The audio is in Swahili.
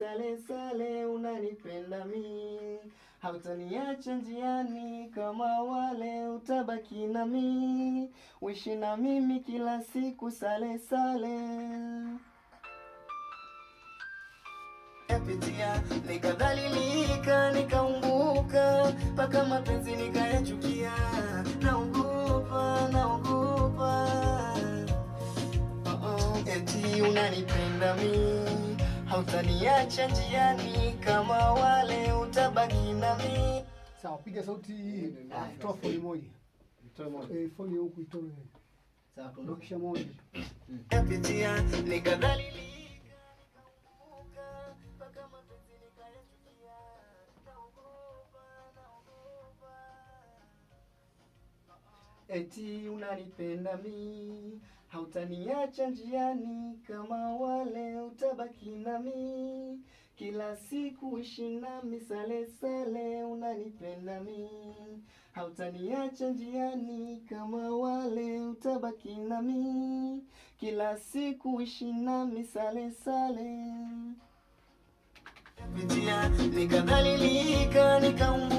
sale sale, unanipenda mi, hautaniacha njiani kama wale, utabaki na mi, uishi na mimi kila siku sale sale. Yapitia nikadhalilika, nikaumbuka, mpaka mapenzi nikayachukia, naogopa, naogopa. Eti unanipenda mi, hautaniacha njiani kama wale, utabaki na mi. Sawa, piga sauti hii. Toa foni moja. Toa moja. Foni huku itoe. Sawa, ndokisha moja. Yapitia nikadhalilika, mpaka mapenzi nikayachukia, naogopa, naogopa. Eti unanipenda mi, hautaniacha njiani kama wale, utabaki nami, kila siku ishi nami sale sale. Unanipenda mi, hautaniacha njiani kama wale, utabaki nami, kila siku ishi nami sale sale. Pitia nikadhalilika, nikaumbuka,